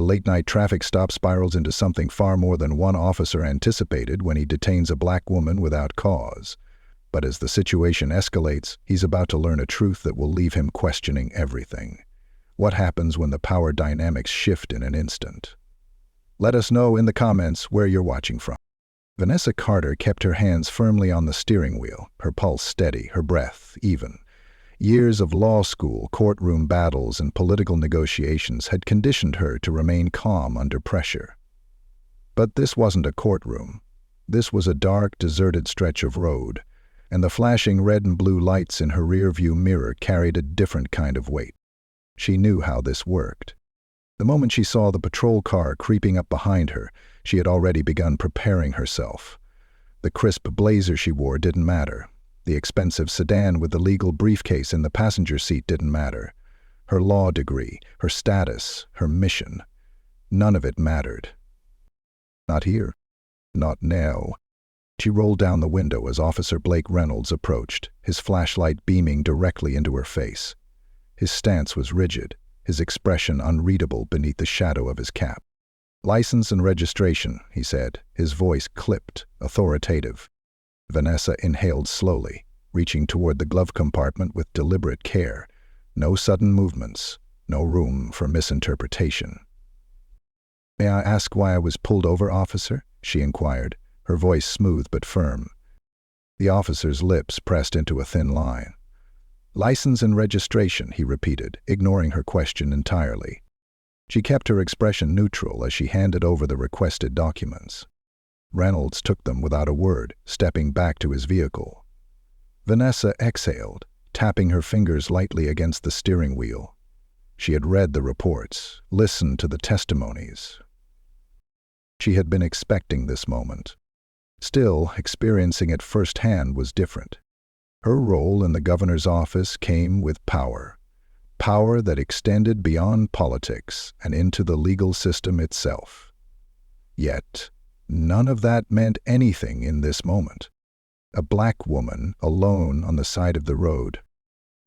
late-night traffic stop spirals into something far more than one officer anticipated when he detains a black woman without cause. But as the situation escalates, he's about to learn a truth that will leave him questioning everything. What happens when the power dynamics shift in an instant? Let us know in the comments where you're watching from. Vanessa Carter kept her hands firmly on the steering wheel, her pulse steady, her breath even. Years of law school, courtroom battles, and political negotiations had conditioned her to remain calm under pressure. But this wasn't a courtroom. This was a dark, deserted stretch of road, and the flashing red and blue lights in her rearview mirror carried a different kind of weight. She knew how this worked. The moment she saw the patrol car creeping up behind her, she had already begun preparing herself. The crisp blazer she wore didn't matter. The expensive sedan with the legal briefcase in the passenger seat didn't matter. Her law degree, her status, her mission, none of it mattered. Not here. Not now. She rolled down the window as Officer Blake Reynolds approached, his flashlight beaming directly into her face. His stance was rigid, his expression unreadable beneath the shadow of his cap. "License and registration," he said, his voice clipped, authoritative. Vanessa inhaled slowly, reaching toward the glove compartment with deliberate care. No sudden movements, no room for misinterpretation. "May I ask why I was pulled over, officer?" she inquired, her voice smooth but firm. The officer's lips pressed into a thin line. "License and registration," he repeated, ignoring her question entirely. She kept her expression neutral as she handed over the requested documents. Reynolds took them without a word, stepping back to his vehicle. Vanessa exhaled, tapping her fingers lightly against the steering wheel. She had read the reports, listened to the testimonies. She had been expecting this moment. Still, experiencing it firsthand was different. Her role in the governor's office came with power. Power that extended beyond politics and into the legal system itself. Yet, none of that meant anything in this moment. A black woman, alone on the side of the road.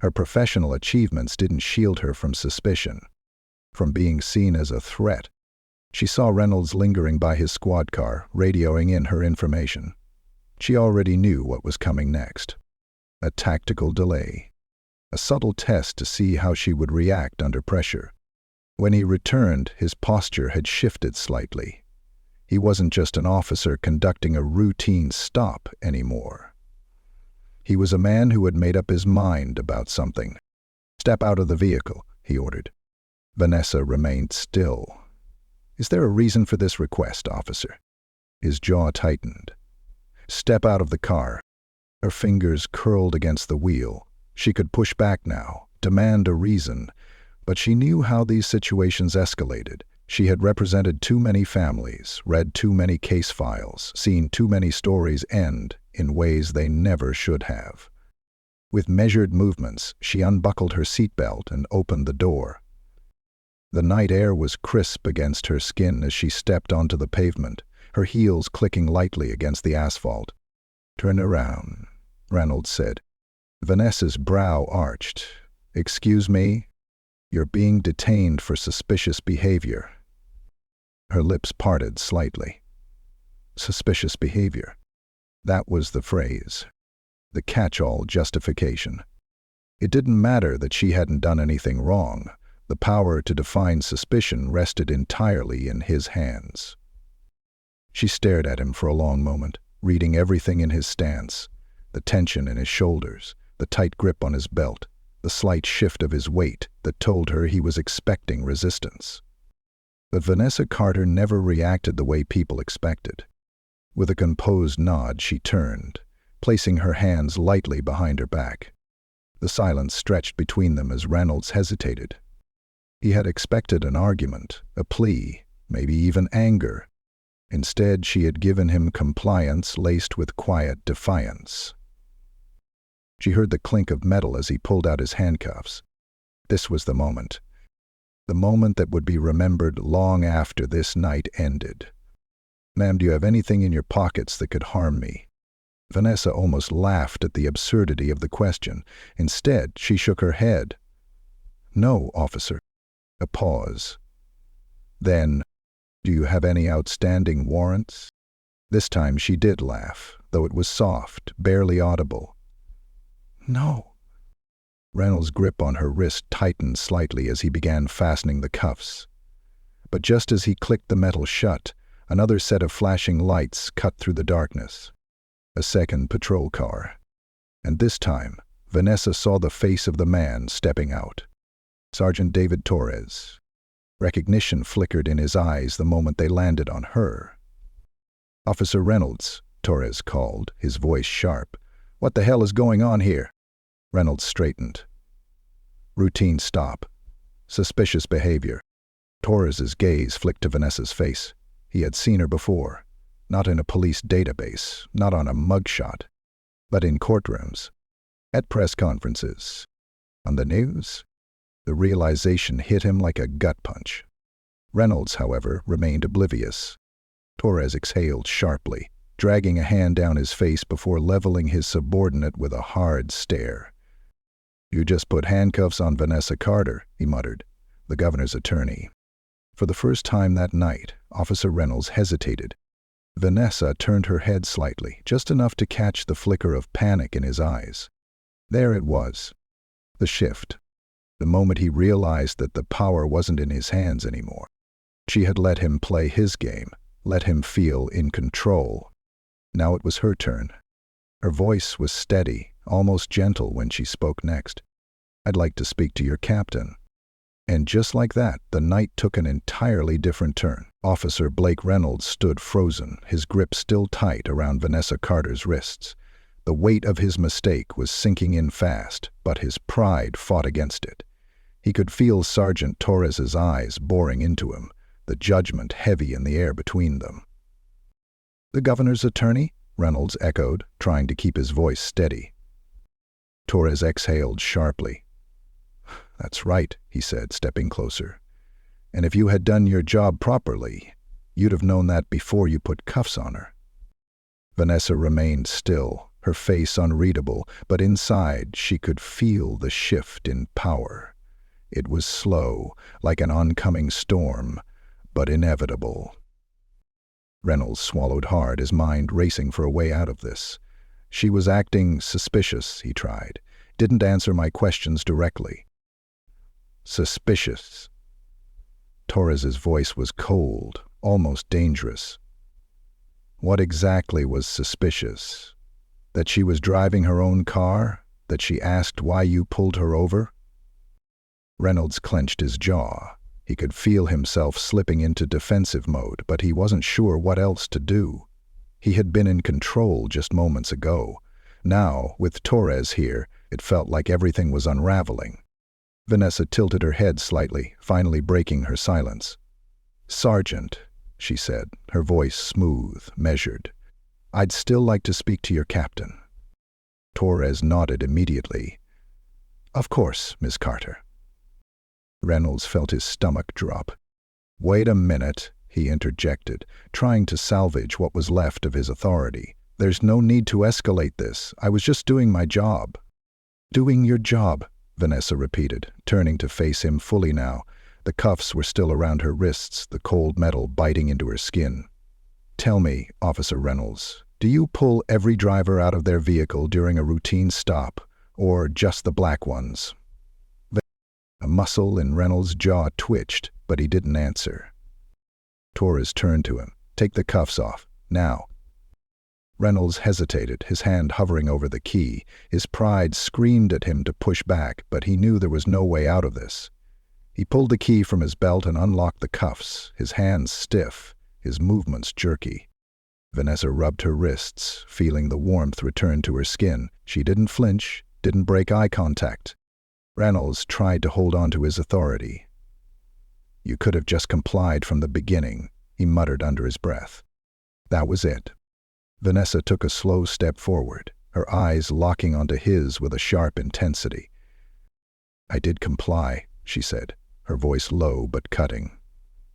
Her professional achievements didn't shield her from suspicion, from being seen as a threat. She saw Reynolds lingering by his squad car, radioing in her information. She already knew what was coming next. A tactical delay. A subtle test to see how she would react under pressure. When he returned, his posture had shifted slightly. He wasn't just an officer conducting a routine stop anymore. He was a man who had made up his mind about something. "Step out of the vehicle," he ordered. Vanessa remained still. "Is there a reason for this request, officer?" His jaw tightened. "Step out of the car." Her fingers curled against the wheel. She could push back now, demand a reason, but she knew how these situations escalated. She had represented too many families, read too many case files, seen too many stories end in ways they never should have. With measured movements, she unbuckled her seatbelt and opened the door. The night air was crisp against her skin as she stepped onto the pavement, her heels clicking lightly against the asphalt. "Turn around," Reynolds said. Vanessa's brow arched. "Excuse me? You're being detained for suspicious behavior." Her lips parted slightly. Suspicious behavior. That was the phrase. The catch-all justification. It didn't matter that she hadn't done anything wrong. The power to define suspicion rested entirely in his hands. She stared at him for a long moment, reading everything in his stance, the tension in his shoulders, the tight grip on his belt, the slight shift of his weight that told her he was expecting resistance. But Vanessa Carter never reacted the way people expected. With a composed nod, she turned, placing her hands lightly behind her back. The silence stretched between them as Reynolds hesitated. He had expected an argument, a plea, maybe even anger. Instead, she had given him compliance laced with quiet defiance. She heard the clink of metal as he pulled out his handcuffs. This was the moment that would be remembered long after this night ended. "Ma'am, do you have anything in your pockets that could harm me?" Vanessa almost laughed at the absurdity of the question. Instead, she shook her head. "No, officer." A pause. Then, do you have any outstanding warrants? This time she did laugh, though it was soft, barely audible. No. Reynolds' grip on her wrist tightened slightly as he began fastening the cuffs. But just as he clicked the metal shut, another set of flashing lights cut through the darkness. A second patrol car. And this time, Vanessa saw the face of the man stepping out. Sergeant David Torres. Recognition flickered in his eyes the moment they landed on her. "Officer Reynolds," Torres called, his voice sharp. "What the hell is going on here?" Reynolds straightened. "Routine stop. Suspicious behavior." Torres's gaze flicked to Vanessa's face. He had seen her before. Not in a police database, not on a mugshot, but in courtrooms, at press conferences, on the news. The realization hit him like a gut punch. Reynolds, however, remained oblivious. Torres exhaled sharply, dragging a hand down his face before leveling his subordinate with a hard stare. "You just put handcuffs on Vanessa Carter," he muttered, the governor's attorney. For the first time that night, Officer Reynolds hesitated. Vanessa turned her head slightly, just enough to catch the flicker of panic in his eyes. There it was. The shift. The moment he realized that the power wasn't in his hands anymore. She had let him play his game, let him feel in control. Now it was her turn. Her voice was steady, almost gentle when she spoke next. "I'd like to speak to your captain." And just like that, the night took an entirely different turn. Officer Blake Reynolds stood frozen, his grip still tight around Vanessa Carter's wrists. The weight of his mistake was sinking in fast, but his pride fought against it. He could feel Sergeant Torres's eyes boring into him, the judgment heavy in the air between them. "The governor's attorney?" Reynolds echoed, trying to keep his voice steady. Torres exhaled sharply. "That's right," he said, stepping closer. "And if you had done your job properly, you'd have known that before you put cuffs on her." Vanessa remained still, her face unreadable, but inside she could feel the shift in power. It was slow, like an oncoming storm, but inevitable. Reynolds swallowed hard, his mind racing for a way out of this. "She was acting suspicious," he tried. "Didn't answer my questions directly." "Suspicious." Torres's voice was cold, almost dangerous. "What exactly was suspicious? That she was driving her own car? That she asked why you pulled her over?" Reynolds clenched his jaw. He could feel himself slipping into defensive mode, but he wasn't sure what else to do. He had been in control just moments ago. Now, with Torres here, it felt like everything was unraveling. Vanessa tilted her head slightly, finally breaking her silence. "Sergeant," she said, her voice smooth, measured, "I'd still like to speak to your captain." Torres nodded immediately. "Of course, Miss Carter." Reynolds felt his stomach drop. "Wait a minute," he interjected, trying to salvage what was left of his authority. "There's no need to escalate this. I was just doing my job." "Doing your job," Vanessa repeated, turning to face him fully now. The cuffs were still around her wrists, the cold metal biting into her skin. "Tell me, Officer Reynolds, do you pull every driver out of their vehicle during a routine stop, or just the black ones?" A muscle in Reynolds' jaw twitched, but he didn't answer. Torres turned to him. "Take the cuffs off, now." Reynolds hesitated, his hand hovering over the key. His pride screamed at him to push back, but he knew there was no way out of this. He pulled the key from his belt and unlocked the cuffs, his hands stiff, his movements jerky. Vanessa rubbed her wrists, feeling the warmth return to her skin. She didn't flinch, didn't break eye contact. Reynolds tried to hold on to his authority. "You could have just complied from the beginning," he muttered under his breath. That was it. Vanessa took a slow step forward, her eyes locking onto his with a sharp intensity. "I did comply," she said, her voice low but cutting.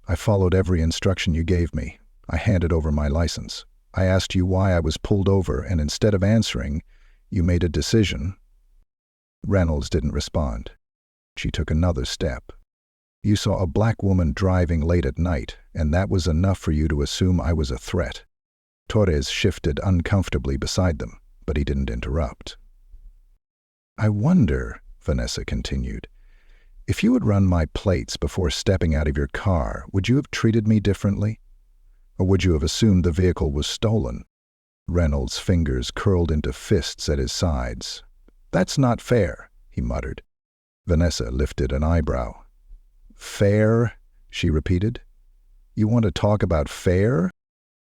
"I followed every instruction you gave me. I handed over my license. I asked you why I was pulled over, and instead of answering, you made a decision." Reynolds didn't respond. She took another step. You saw a black woman driving late at night, and that was enough for you to assume I was a threat." Torres shifted uncomfortably beside them, but he didn't interrupt. "I wonder," Vanessa continued, "if you had run my plates before stepping out of your car, would you have treated me differently? Or would you have assumed the vehicle was stolen?" Reynolds' fingers curled into fists at his sides. "That's not fair," he muttered. Vanessa lifted an eyebrow. "Fair?" she repeated. "You want to talk about fair?"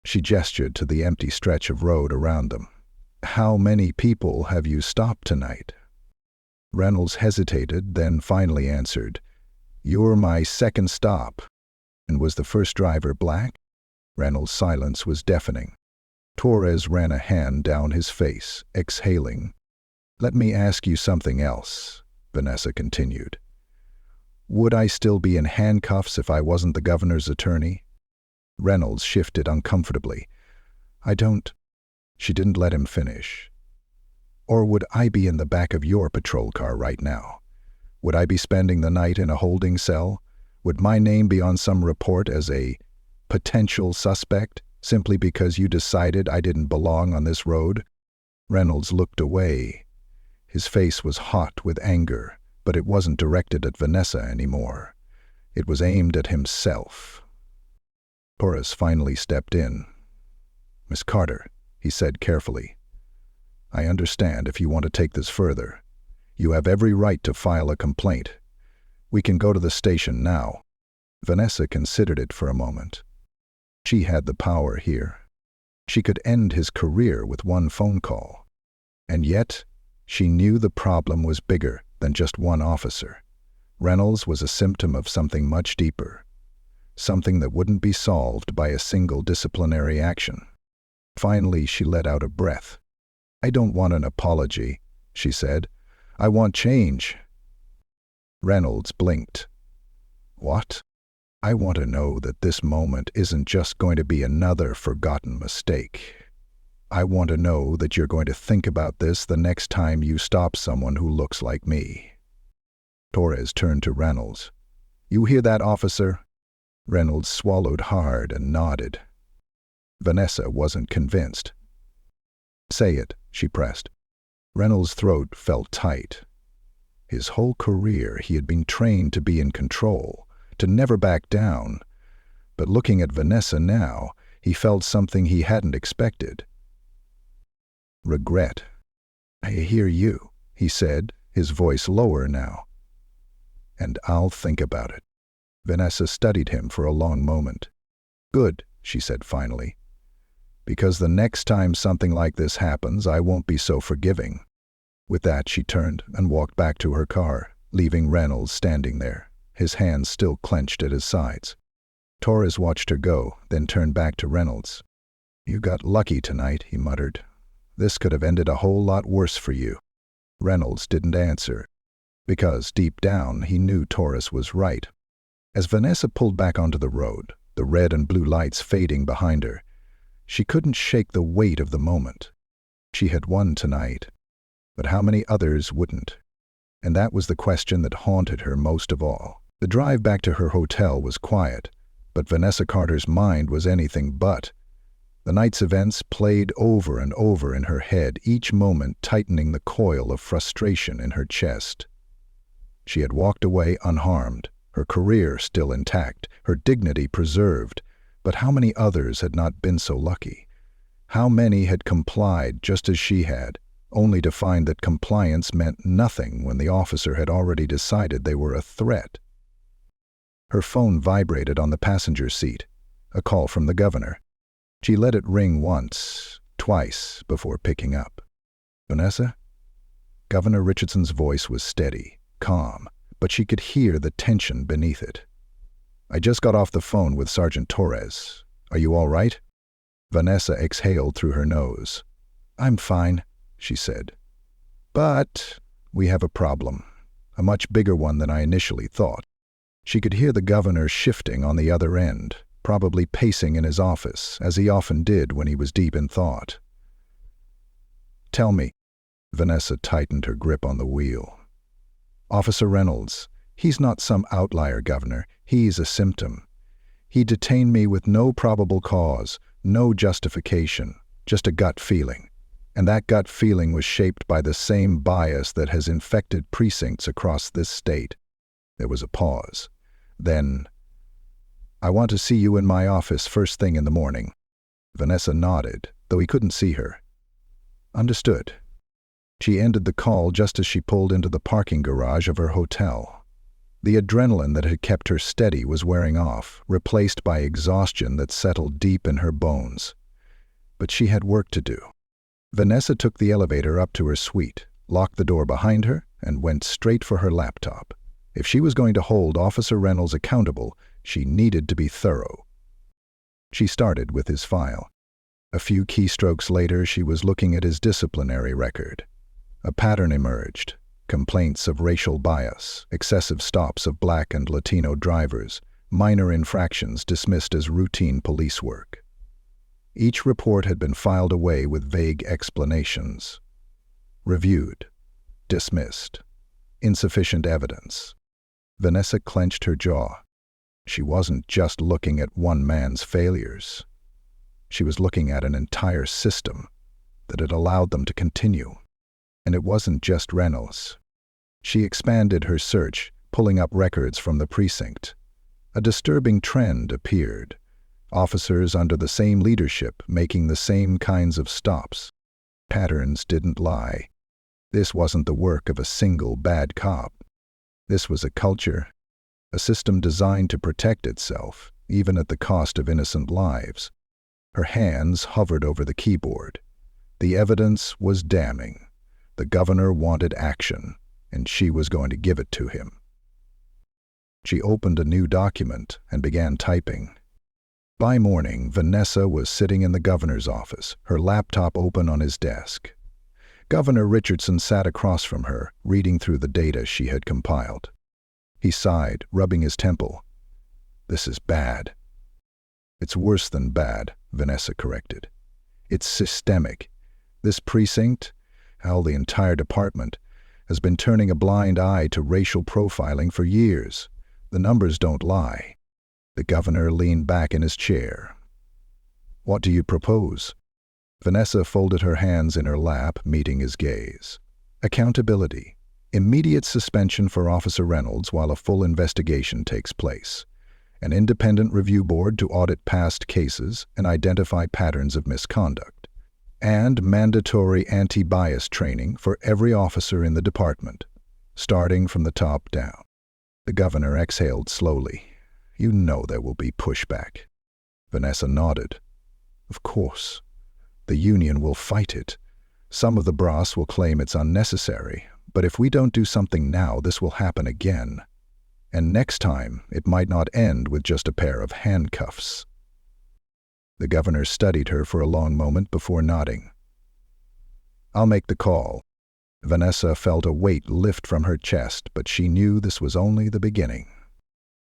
She gestured to the empty stretch of road around them. "How many people have you stopped tonight?" Reynolds hesitated, then finally answered, "You're my second stop." "And was the first driver black?" Reynolds' silence was deafening. Torres ran a hand down his face, exhaling. "Let me ask you something else," Vanessa continued. "Would I still be in handcuffs if I wasn't the governor's attorney?" Reynolds shifted uncomfortably. "I don't—" She didn't let him finish. "Or would I be in the back of your patrol car right now? Would I be spending the night in a holding cell? Would my name be on some report as a potential suspect simply because you decided I didn't belong on this road?" Reynolds looked away. His face was hot with anger, but it wasn't directed at Vanessa anymore. It was aimed at himself. Torres finally stepped in. "Miss Carter," he said carefully, "I understand if you want to take this further. You have every right to file a complaint. We can go to the station now." Vanessa considered it for a moment. She had the power here. She could end his career with one phone call. And yet, she knew the problem was bigger than just one officer. Reynolds was a symptom of something much deeper, something that wouldn't be solved by a single disciplinary action. Finally, she let out a breath. "I don't want an apology," she said. "I want change." Reynolds blinked. "What?" "I want to know that this moment isn't just going to be another forgotten mistake. I want to know that you're going to think about this the next time you stop someone who looks like me." Torres turned to Reynolds. "You hear that, officer?" Reynolds swallowed hard and nodded. Vanessa wasn't convinced. "Say it," she pressed. Reynolds' throat felt tight. His whole career he had been trained to be in control, to never back down. But looking at Vanessa now, he felt something he hadn't expected. Regret. "I hear you," he said, his voice lower now. "And I'll think about it." Vanessa studied him for a long moment. "Good," she said finally. "Because the next time something like this happens, I won't be so forgiving." With that, she turned and walked back to her car, leaving Reynolds standing there, his hands still clenched at his sides. Torres watched her go, then turned back to Reynolds. "You got lucky tonight," he muttered. "This could have ended a whole lot worse for you." Reynolds didn't answer, because deep down he knew Torres was right. As Vanessa pulled back onto the road, the red and blue lights fading behind her, she couldn't shake the weight of the moment. She had won tonight, but how many others wouldn't? And that was the question that haunted her most of all. The drive back to her hotel was quiet, but Vanessa Carter's mind was anything but. The night's events played over and over in her head, each moment tightening the coil of frustration in her chest. She had walked away unharmed, her career still intact, her dignity preserved, but how many others had not been so lucky? How many had complied just as she had, only to find that compliance meant nothing when the officer had already decided they were a threat? Her phone vibrated on the passenger seat, a call from the governor. She let it ring once, twice, before picking up. "Vanessa?" Governor Richardson's voice was steady, calm, but she could hear the tension beneath it. "I just got off the phone with Sergeant Torres. Are you all right?" Vanessa exhaled through her nose. "I'm fine," she said. "But we have a problem, a much bigger one than I initially thought." She could hear the governor shifting on the other end, probably pacing in his office, as he often did when he was deep in thought. "Tell me." Vanessa tightened her grip on the wheel. "Officer Reynolds, He's not some outlier, Governor. He's a symptom. He detained me with no probable cause, no justification, just a gut feeling. And that gut feeling was shaped by the same bias that has infected precincts across this state. There was a pause. Then, I want to see you in my office first thing in the morning. Vanessa nodded, though he couldn't see her. Understood. She ended the call just as she pulled into the parking garage of her hotel. The adrenaline that had kept her steady was wearing off, replaced by exhaustion that settled deep in her bones. But she had work to do. Vanessa took the elevator up to her suite, locked the door behind her, and went straight for her laptop. If she was going to hold Officer Reynolds accountable, she needed to be thorough. She started with his file. A few keystrokes later, she was looking at his disciplinary record. A pattern emerged. Complaints of racial bias, excessive stops of Black and Latino drivers, minor infractions dismissed as routine police work. Each report had been filed away with vague explanations. Reviewed. Dismissed. Insufficient evidence. Vanessa clenched her jaw. She wasn't just looking at one man's failures. She was looking at an entire system that had allowed them to continue. And it wasn't just Reynolds. She expanded her search, pulling up records from the precinct. A disturbing trend appeared. Officers under the same leadership making the same kinds of stops. Patterns didn't lie. This wasn't the work of a single bad cop. This was a culture, a system designed to protect itself, even at the cost of innocent lives. Her hands hovered over the keyboard. The evidence was damning. The governor wanted action, and she was going to give it to him. She opened a new document and began typing. By morning, Vanessa was sitting in the governor's office, her laptop open on his desk. Governor Richardson sat across from her, reading through the data she had compiled. He sighed, rubbing his temple. This is bad. It's worse than bad, Vanessa corrected. It's systemic. This precinct, hell, the entire department, has been turning a blind eye to racial profiling for years. The numbers don't lie. The governor leaned back in his chair. What do you propose? Vanessa folded her hands in her lap, meeting his gaze. Accountability. Immediate suspension for Officer Reynolds while a full investigation takes place. An independent review board to audit past cases and identify patterns of misconduct. And mandatory anti-bias training for every officer in the department, starting from the top down. The governor exhaled slowly. You know there will be pushback. Vanessa nodded. Of course. The union will fight it. Some of the brass will claim it's unnecessary, but if we don't do something now, this will happen again. And next time, it might not end with just a pair of handcuffs. The governor studied her for a long moment before nodding. I'll make the call. Vanessa felt a weight lift from her chest, but she knew this was only the beginning.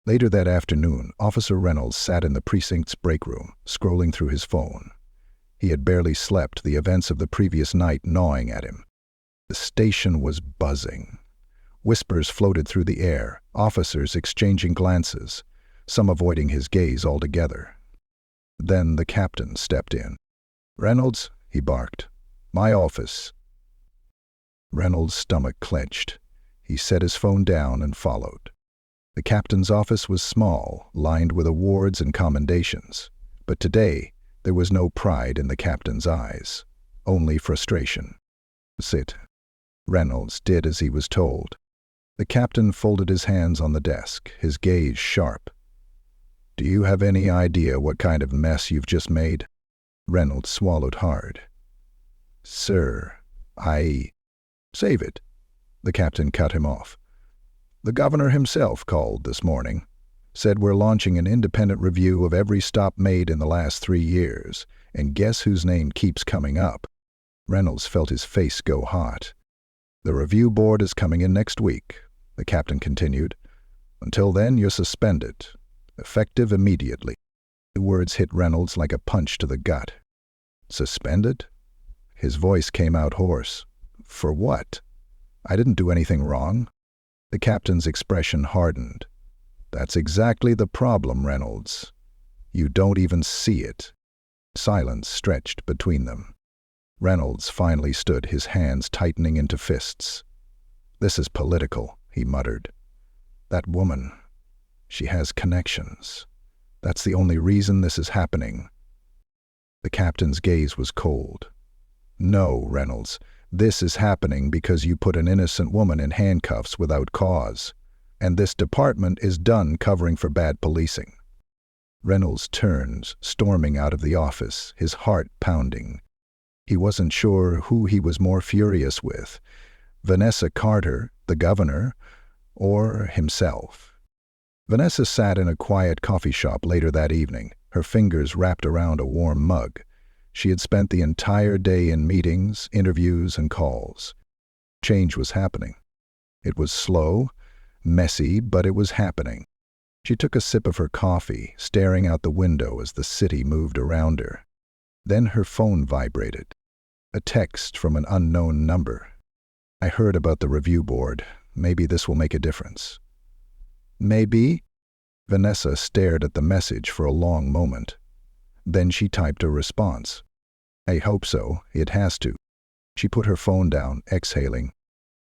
Later that afternoon, Officer Reynolds sat in the precinct's break room, scrolling through his phone. He had barely slept, the events of the previous night gnawing at him. The station was buzzing. Whispers floated through the air, officers exchanging glances, some avoiding his gaze altogether. Then the captain stepped in. Reynolds, he barked. My office. Reynolds' stomach clenched. He set his phone down and followed. The captain's office was small, lined with awards and commendations. But today, there was no pride in the captain's eyes, only frustration. Sit. Reynolds did as he was told. The captain folded his hands on the desk, his gaze sharp. Do you have any idea what kind of mess you've just made? Reynolds swallowed hard. Sir, Save it. The captain cut him off. The governor himself called this morning. Said we're launching an independent review of every stop made in the last 3 years, and guess whose name keeps coming up? Reynolds felt his face go hot. The review board is coming in next week, the captain continued. Until then, you're suspended. Effective immediately. The words hit Reynolds like a punch to the gut. Suspended? His voice came out hoarse. For what? I didn't do anything wrong. The captain's expression hardened. That's exactly the problem, Reynolds. You don't even see it. Silence stretched between them. Reynolds finally stood, his hands tightening into fists. This is political, he muttered. That woman, she has connections. That's the only reason this is happening. The captain's gaze was cold. No, Reynolds, this is happening because you put an innocent woman in handcuffs without cause, and this department is done covering for bad policing. Reynolds turned, storming out of the office, his heart pounding. He wasn't sure who he was more furious with, Vanessa Carter, the governor, or himself. Vanessa sat in a quiet coffee shop later that evening, her fingers wrapped around a warm mug. She had spent the entire day in meetings, interviews, and calls. Change was happening. It was slow, messy, but it was happening. She took a sip of her coffee, staring out the window as the city moved around her. Then her phone vibrated. A text from an unknown number. I heard about the review board. Maybe this will make a difference. Maybe? Vanessa stared at the message for a long moment. Then she typed a response. I hope so, it has to. She put her phone down, exhaling.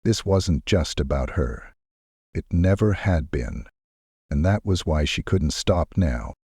This wasn't just about her. It never had been. And that was why she couldn't stop now.